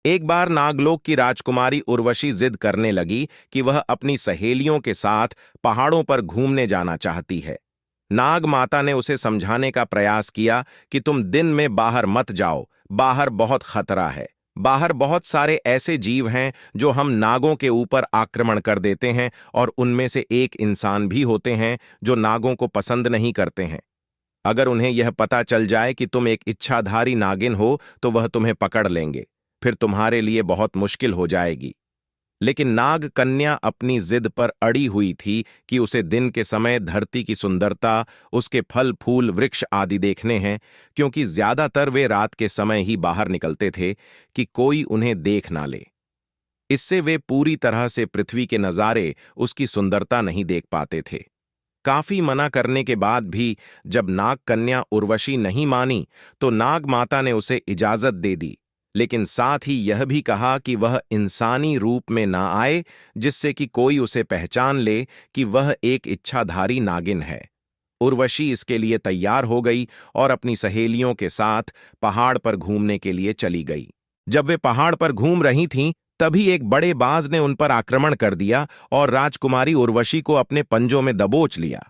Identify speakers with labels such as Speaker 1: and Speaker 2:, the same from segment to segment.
Speaker 1: एक बार नागलोक की राजकुमारी उर्वशी जिद करने लगी कि वह अपनी सहेलियों के साथ पहाड़ों पर घूमने जाना चाहती है। नाग माता ने उसे समझाने का प्रयास किया कि तुम दिन में बाहर मत जाओ, बाहर बहुत खतरा है। बाहर बहुत सारे ऐसे जीव हैं जो हम नागों के ऊपर आक्रमण कर देते हैं, और उनमें से एक इंसान भी होते हैं जो नागों को पसंद नहीं करते हैं। अगर उन्हें यह पता चल जाए कि तुम एक इच्छाधारी नागिन हो तो वह तुम्हें पकड़ लेंगे, फिर तुम्हारे लिए बहुत मुश्किल हो जाएगी। लेकिन नाग कन्या अपनी जिद पर अड़ी हुई थी कि उसे दिन के समय धरती की सुंदरता, उसके फल फूल वृक्ष आदि देखने हैं, क्योंकि ज्यादातर वे रात के समय ही बाहर निकलते थे कि कोई उन्हें देख ना ले। इससे वे पूरी तरह से पृथ्वी के नज़ारे, उसकी सुंदरता नहीं देख पाते थे। काफी मना करने के बाद भी जब नाग कन्या उर्वशी नहीं मानी तो नाग माता ने उसे इजाजत दे दी, लेकिन साथ ही यह भी कहा कि वह इंसानी रूप में ना आए, जिससे कि कोई उसे पहचान ले कि वह एक इच्छाधारी नागिन है। उर्वशी इसके लिए तैयार हो गई और अपनी सहेलियों के साथ पहाड़ पर घूमने के लिए चली गई। जब वे पहाड़ पर घूम रही थीं, तभी एक बड़े बाज ने उन पर आक्रमण कर दिया और राजकुमारी उर्वशी को अपने पंजों में दबोच लिया।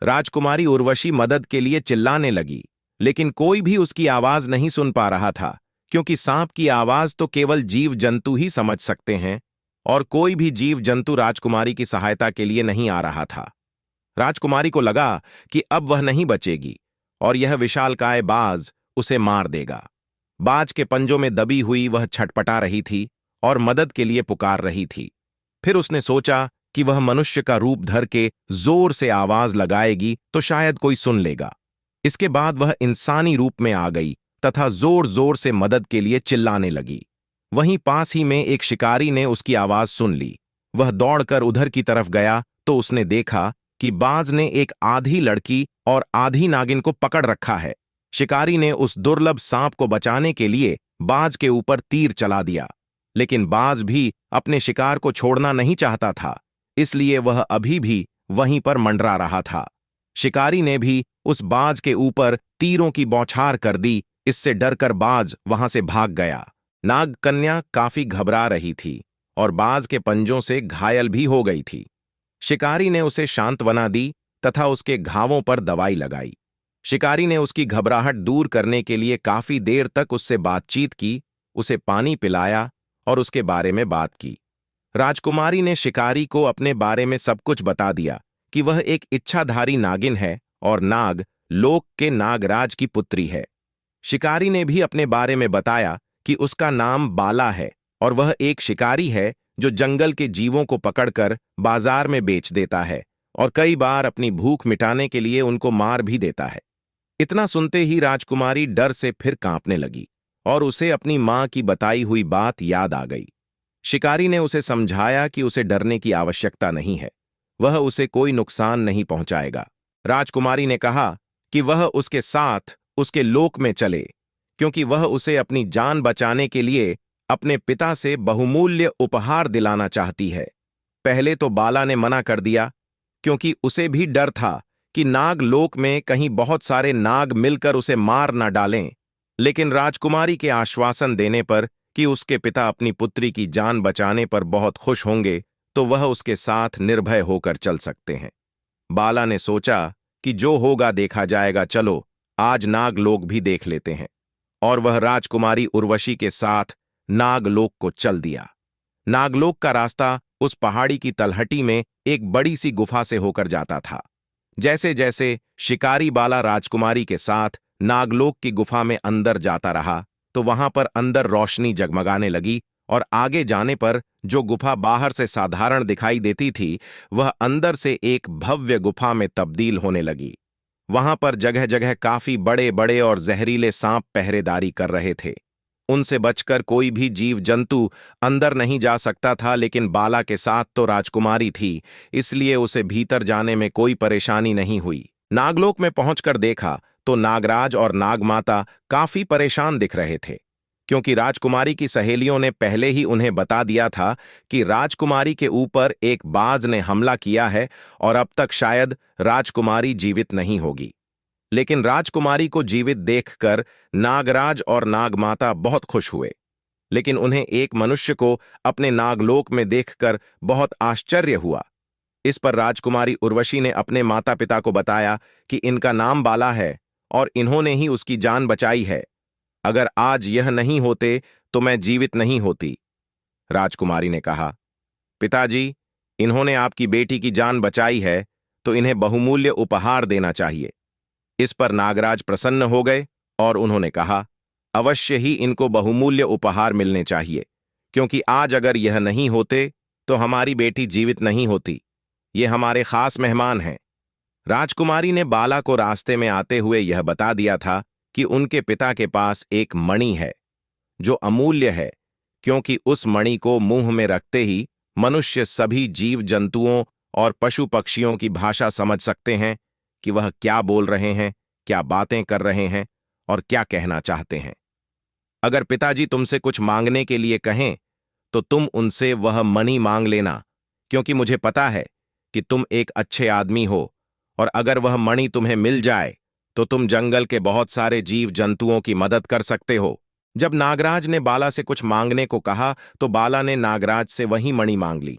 Speaker 1: राजकुमारी उर्वशी मदद के लिए चिल्लाने लगी, लेकिन कोई भी उसकी आवाज नहीं सुन पा रहा था, क्योंकि सांप की आवाज तो केवल जीव जंतु ही समझ सकते हैं, और कोई भी जीव जंतु राजकुमारी की सहायता के लिए नहीं आ रहा था। राजकुमारी को लगा कि अब वह नहीं बचेगी और यह विशालकाय बाज उसे मार देगा। बाज के पंजों में दबी हुई वह छटपटा रही थी और मदद के लिए पुकार रही थी। फिर उसने सोचा कि वह मनुष्य का रूप धर के जोर से आवाज लगाएगी तो शायद कोई सुन लेगा। इसके बाद वह इंसानी रूप में आ गई तथा जोर जोर से मदद के लिए चिल्लाने लगी। वहीं पास ही में एक शिकारी ने उसकी आवाज सुन ली। वह दौड़कर उधर की तरफ गया तो उसने देखा कि बाज ने एक आधी लड़की और आधी नागिन को पकड़ रखा है। शिकारी ने उस दुर्लभ सांप को बचाने के लिए बाज के ऊपर तीर चला दिया, लेकिन बाज भी अपने शिकार को छोड़ना नहीं चाहता था, इसलिए वह अभी भी वहीं पर मंडरा रहा था। शिकारी ने भी उस बाज के ऊपर तीरों की बौछार कर दी। इससे डरकर बाज वहां से भाग गया। नाग कन्या काफी घबरा रही थी और बाज के पंजों से घायल भी हो गई थी। शिकारी ने उसे सांत्वना दी तथा उसके घावों पर दवाई लगाई। शिकारी ने उसकी घबराहट दूर करने के लिए काफी देर तक उससे बातचीत की, उसे पानी पिलाया और उसके बारे में बात की। राजकुमारी ने शिकारी को अपने बारे में सब कुछ बता दिया कि वह एक इच्छाधारी नागिन है और नाग लोक के नागराज की पुत्री है। शिकारी ने भी अपने बारे में बताया कि उसका नाम बाला है और वह एक शिकारी है जो जंगल के जीवों को पकड़कर बाजार में बेच देता है और कई बार अपनी भूख मिटाने के लिए उनको मार भी देता है। इतना सुनते ही राजकुमारी डर से फिर कांपने लगी और उसे अपनी मां की बताई हुई बात याद आ गई। शिकारी ने उसे समझाया कि उसे डरने की आवश्यकता नहीं है, वह उसे कोई नुकसान नहीं पहुंचाएगा। राजकुमारी ने कहा कि वह उसके साथ उसके लोक में चले, क्योंकि वह उसे अपनी जान बचाने के लिए अपने पिता से बहुमूल्य उपहार दिलाना चाहती है। पहले तो बाला ने मना कर दिया, क्योंकि उसे भी डर था कि नाग लोक में कहीं बहुत सारे नाग मिलकर उसे मार न डालें। लेकिन राजकुमारी के आश्वासन देने पर कि उसके पिता अपनी पुत्री की जान बचाने पर बहुत खुश होंगे, तो वह उसके साथ निर्भय होकर चल सकते हैं। बाला ने सोचा कि जो होगा देखा जाएगा, चलो आज नागलोक भी देख लेते हैं, और वह राजकुमारी उर्वशी के साथ नागलोक को चल दिया। नागलोक का रास्ता उस पहाड़ी की तलहटी में एक बड़ी सी गुफा से होकर जाता था। जैसे जैसे शिकारी बाला राजकुमारी के साथ नागलोक की गुफा में अंदर जाता रहा, तो वहां पर अंदर रोशनी जगमगाने लगी और आगे जाने पर जो गुफा बाहर से साधारण दिखाई देती थी, वह अंदर से एक भव्य गुफा में तब्दील होने लगी। वहां पर जगह जगह काफी बड़े बड़े और जहरीले सांप पहरेदारी कर रहे थे। उनसे बचकर कोई भी जीव जंतु अंदर नहीं जा सकता था, लेकिन बाला के साथ तो राजकुमारी थी, इसलिए उसे भीतर जाने में कोई परेशानी नहीं हुई। नागलोक में पहुंचकर देखा तो नागराज और नागमाता काफी परेशान दिख रहे थे, क्योंकि राजकुमारी की सहेलियों ने पहले ही उन्हें बता दिया था कि राजकुमारी के ऊपर एक बाज ने हमला किया है और अब तक शायद राजकुमारी जीवित नहीं होगी। लेकिन राजकुमारी को जीवित देखकर नागराज और नागमाता बहुत खुश हुए। लेकिन उन्हें एक मनुष्य को अपने नागलोक में देखकर बहुत आश्चर्य हुआ। इस पर राजकुमारी उर्वशी ने अपने माता पिता को बताया कि इनका नाम बाला है और इन्होंने ही उसकी जान बचाई है। अगर आज यह नहीं होते तो मैं जीवित नहीं होती। राजकुमारी ने कहा, पिताजी, इन्होंने आपकी बेटी की जान बचाई है तो इन्हें बहुमूल्य उपहार देना चाहिए। इस पर नागराज प्रसन्न हो गए और उन्होंने कहा, अवश्य ही इनको बहुमूल्य उपहार मिलने चाहिए, क्योंकि आज अगर यह नहीं होते तो हमारी बेटी जीवित नहीं होती। ये हमारे खास मेहमान हैं। राजकुमारी ने बाला को रास्ते में आते हुए यह बता दिया था कि उनके पिता के पास एक मणि है जो अमूल्य है, क्योंकि उस मणि को मुंह में रखते ही मनुष्य सभी जीव जंतुओं और पशु पक्षियों की भाषा समझ सकते हैं कि वह क्या बोल रहे हैं, क्या बातें कर रहे हैं और क्या कहना चाहते हैं। अगर पिताजी तुमसे कुछ मांगने के लिए कहें तो तुम उनसे वह मणि मांग लेना, क्योंकि मुझे पता है कि तुम एक अच्छे आदमी हो, और अगर वह मणि तुम्हें मिल जाए तो तुम जंगल के बहुत सारे जीव जंतुओं की मदद कर सकते हो। जब नागराज ने बाला से कुछ मांगने को कहा तो बाला ने नागराज से वही मणि मांग ली।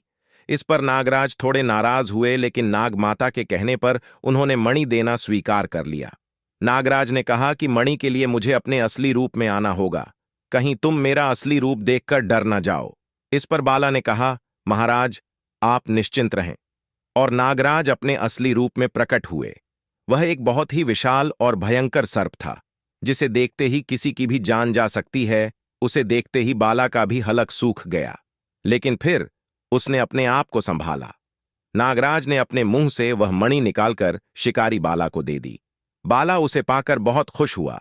Speaker 1: इस पर नागराज थोड़े नाराज हुए, लेकिन नागमाता के कहने पर उन्होंने मणि देना स्वीकार कर लिया। नागराज ने कहा कि मणि के लिए मुझे अपने असली रूप में आना होगा, कहीं तुम मेरा असली रूप देखकर डर न जाओ। इस पर बाला ने कहा, महाराज, आप निश्चिंत रहें। और नागराज अपने असली रूप में प्रकट हुए। वह एक बहुत ही विशाल और भयंकर सर्प था, जिसे देखते ही किसी की भी जान जा सकती है। उसे देखते ही बाला का भी हलक सूख गया, लेकिन फिर उसने अपने आप को संभाला। नागराज ने अपने मुंह से वह मणि निकालकर शिकारी बाला को दे दी। बाला उसे पाकर बहुत खुश हुआ।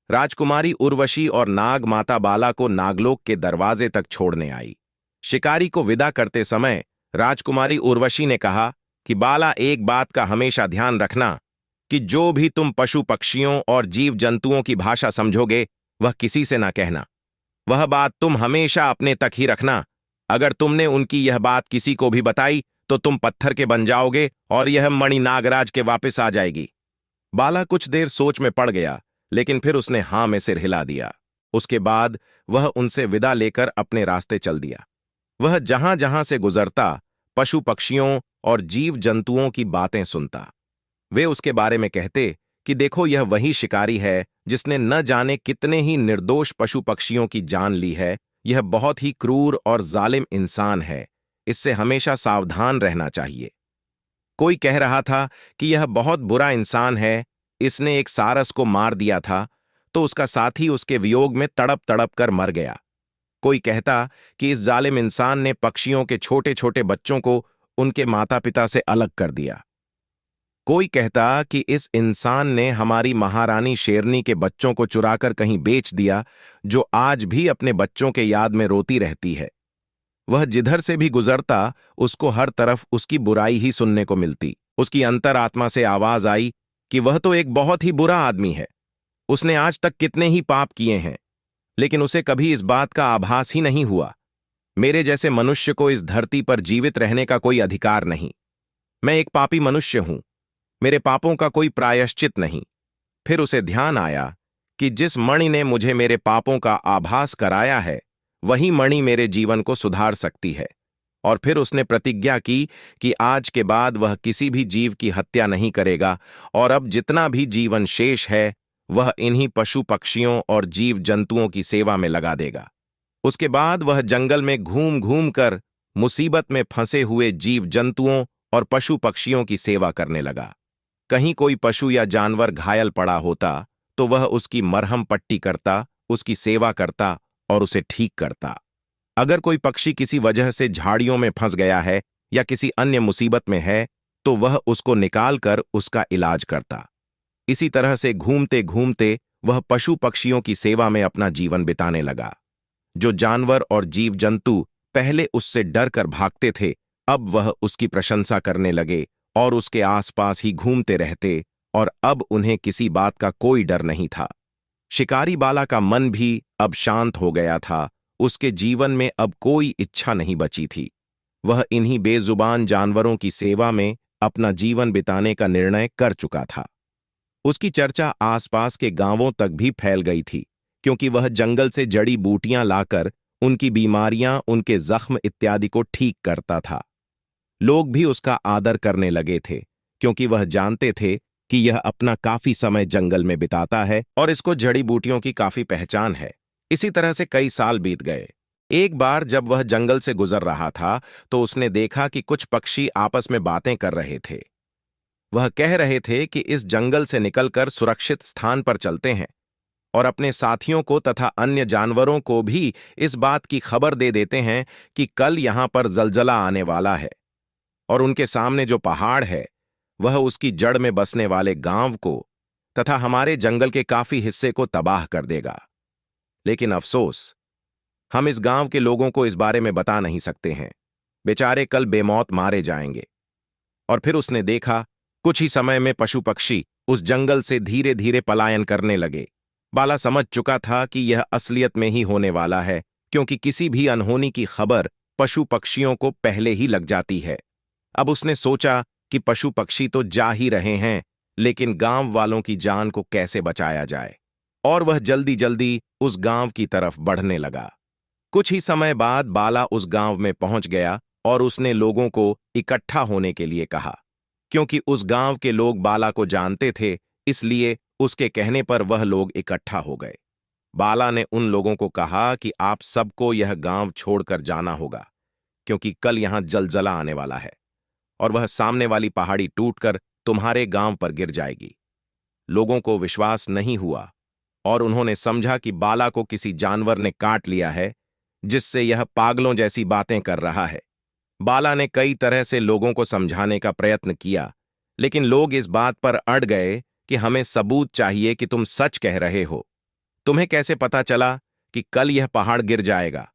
Speaker 1: राजकुमारी उर्वशी और नाग माता बाला को नागलोक के दरवाजे तक छोड़ने आई। शिकारी को विदा करते समय राजकुमारी उर्वशी ने कहा कि बाला, एक बात का हमेशा ध्यान रखना कि जो भी तुम पशु पक्षियों और जीव जंतुओं की भाषा समझोगे वह किसी से ना कहना। वह बात तुम हमेशा अपने तक ही रखना। अगर तुमने उनकी यह बात किसी को भी बताई तो तुम पत्थर के बन जाओगे और यह मणि नागराज के वापस आ जाएगी। बाला कुछ देर सोच में पड़ गया, लेकिन फिर उसने हां में सिर हिला दिया। उसके बाद वह उनसे विदा लेकर अपने रास्ते चल दिया। वह जहां जहां से गुजरता पशु पक्षियों और जीव जंतुओं की बातें सुनता। वे उसके बारे में कहते कि देखो, यह वही शिकारी है जिसने न जाने कितने ही निर्दोष पशु पक्षियों की जान ली है। यह बहुत ही क्रूर और जालिम इंसान है, इससे हमेशा सावधान रहना चाहिए। कोई कह रहा था कि यह बहुत बुरा इंसान है, इसने एक सारस को मार दिया था तो उसका साथी उसके वियोग में तड़प तड़प कर मर गया। कोई कहता कि इस जालिम इंसान ने पक्षियों के छोटे छोटे बच्चों को उनके माता पिता से अलग कर दिया। कोई कहता कि इस इंसान ने हमारी महारानी शेरनी के बच्चों को चुराकर कहीं बेच दिया, जो आज भी अपने बच्चों के याद में रोती रहती है। वह जिधर से भी गुजरता उसको हर तरफ उसकी बुराई ही सुनने को मिलती। उसकी अंतरात्मा से आवाज आई कि वह तो एक बहुत ही बुरा आदमी है। उसने आज तक कितने ही पाप किए हैं, लेकिन उसे कभी इस बात का आभास ही नहीं हुआ। मेरे जैसे मनुष्य को इस धरती पर जीवित रहने का कोई अधिकार नहीं। मैं एक पापी मनुष्य हूं, मेरे पापों का कोई प्रायश्चित नहीं। फिर उसे ध्यान आया कि जिस मणि ने मुझे मेरे पापों का आभास कराया है, वही मणि मेरे जीवन को सुधार सकती है। और फिर उसने प्रतिज्ञा की कि आज के बाद वह किसी भी जीव की हत्या नहीं करेगा, और अब जितना भी जीवन शेष है वह इन्हीं पशु पक्षियों और जीव जंतुओं की सेवा में लगा देगा। उसके बाद वह जंगल में घूम घूम कर मुसीबत में फंसे हुए जीव जंतुओं और पशु पक्षियों की सेवा करने लगा। कहीं कोई पशु या जानवर घायल पड़ा होता तो वह उसकी मरहम पट्टी करता, उसकी सेवा करता और उसे ठीक करता। अगर कोई पक्षी किसी वजह से झाड़ियों में फंस गया है या किसी अन्य मुसीबत में है तो वह उसको निकालकर उसका इलाज करता। इसी तरह से घूमते घूमते वह पशु पक्षियों की सेवा में अपना जीवन बिताने लगा। जो जानवर और जीव जंतु पहले उससे डर कर भागते थे, अब वह उसकी प्रशंसा करने लगे और उसके आसपास ही घूमते रहते, और अब उन्हें किसी बात का कोई डर नहीं था। शिकारी बाला का मन भी अब शांत हो गया था। उसके जीवन में अब कोई इच्छा नहीं बची थी। वह इन्हीं बेजुबान जानवरों की सेवा में अपना जीवन बिताने का निर्णय कर चुका था। उसकी चर्चा आसपास के गांवों तक भी फैल गई थी, क्योंकि वह जंगल से जड़ी बूटियां लाकर उनकी बीमारियां, उनके जख्म इत्यादि को ठीक करता था। लोग भी उसका आदर करने लगे थे, क्योंकि वह जानते थे कि यह अपना काफी समय जंगल में बिताता है और इसको जड़ी बूटियों की काफी पहचान है। इसी तरह से कई साल बीत गए। एक बार जब वह जंगल से गुजर रहा था तो उसने देखा कि कुछ पक्षी आपस में बातें कर रहे थे। वह कह रहे थे कि इस जंगल से निकलकर सुरक्षित स्थान पर चलते हैं और अपने साथियों को तथा अन्य जानवरों को भी इस बात की खबर दे देते हैं कि कल यहां पर जलजला आने वाला है और उनके सामने जो पहाड़ है वह उसकी जड़ में बसने वाले गांव को तथा हमारे जंगल के काफी हिस्से को तबाह कर देगा। लेकिन अफसोस, हम इस गांव के लोगों को इस बारे में बता नहीं सकते हैं। बेचारे कल बेमौत मारे जाएंगे। और फिर उसने देखा कुछ ही समय में पशु पक्षी उस जंगल से धीरे धीरे पलायन करने लगे। बाला समझ चुका था कि यह असलियत में ही होने वाला है, क्योंकि किसी भी अनहोनी की खबर पशु पक्षियों को पहले ही लग जाती है। अब उसने सोचा कि पशु पक्षी तो जा ही रहे हैं, लेकिन गांव वालों की जान को कैसे बचाया जाए, और वह जल्दी जल्दी उस गांव की तरफ बढ़ने लगा। कुछ ही समय बाद बाला उस गांव में पहुंच गया और उसने लोगों को इकट्ठा होने के लिए कहा। क्योंकि उस गांव के लोग बाला को जानते थे, इसलिए उसके कहने पर वह लोग इकट्ठा हो गए। बाला ने उन लोगों को कहा कि आप सबको यह गांव छोड़कर जाना होगा, क्योंकि कल यहां जलजला आने वाला है और वह सामने वाली पहाड़ी टूटकर तुम्हारे गांव पर गिर जाएगी। लोगों को विश्वास नहीं हुआ और उन्होंने समझा कि बाला को किसी जानवर ने काट लिया है, जिससे यह पागलों जैसी बातें कर रहा है। बाला ने कई तरह से लोगों को समझाने का प्रयत्न किया, लेकिन लोग इस बात पर अड़ गए कि हमें सबूत चाहिए कि तुम सच कह रहे हो। तुम्हें कैसे पता चला कि कल यह पहाड़ गिर जाएगा?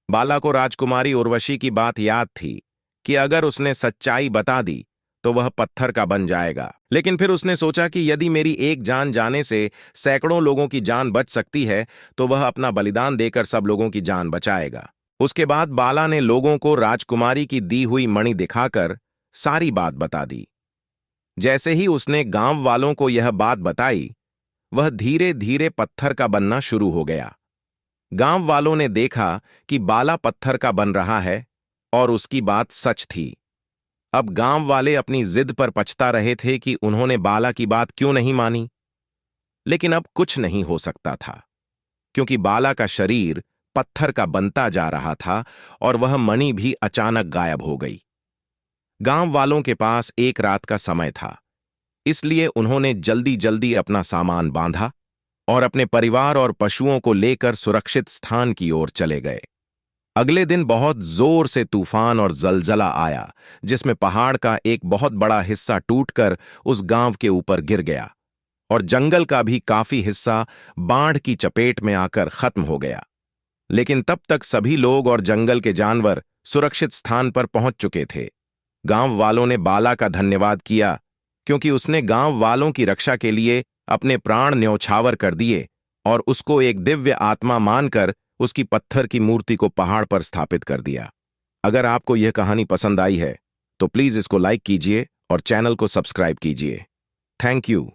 Speaker 1: बाला को राजकुमारी उर्वशी की बात याद थी कि अगर उसने सच्चाई बता दी तो वह पत्थर का बन जाएगा। लेकिन फिर उसने सोचा कि यदि मेरी एक जान जाने से सैकड़ों लोगों की जान बच सकती है, तो वह अपना बलिदान देकर सब लोगों की जान बचाएगा। उसके बाद बाला ने लोगों को राजकुमारी की दी हुई मणि दिखाकर सारी बात बता दी। जैसे ही उसने गांव वालों को यह बात बताई, वह धीरे धीरे पत्थर का बनना शुरू हो गया। गांव वालों ने देखा कि बाला पत्थर का बन रहा है और उसकी बात सच थी। अब गांव वाले अपनी जिद पर पछता रहे थे कि उन्होंने बाला की बात क्यों नहीं मानी। लेकिन अब कुछ नहीं हो सकता था, क्योंकि बाला का शरीर पत्थर का बनता जा रहा था और वह मणि भी अचानक गायब हो गई। गांव वालों के पास एक रात का समय था, इसलिए उन्होंने जल्दी जल्दी अपना सामान बांधा और अपने परिवार और पशुओं को लेकर सुरक्षित स्थान की ओर चले गए। अगले दिन बहुत जोर से तूफान और जलजला आया, जिसमें पहाड़ का एक बहुत बड़ा हिस्सा टूटकर उस गांव के ऊपर गिर गया और जंगल का भी काफी हिस्सा बाढ़ की चपेट में आकर खत्म हो गया। लेकिन तब तक सभी लोग और जंगल के जानवर सुरक्षित स्थान पर पहुंच चुके थे। गांव वालों ने बाला का धन्यवाद किया, क्योंकि उसने गांव वालों की रक्षा के लिए अपने प्राण न्यौछावर कर दिए और उसको एक दिव्य आत्मा मानकर उसकी पत्थर की मूर्ति को पहाड़ पर स्थापित कर दिया। अगर आपको यह कहानी पसंद आई है तो प्लीज इसको लाइक कीजिए और चैनल को सब्सक्राइब कीजिए। Thank you.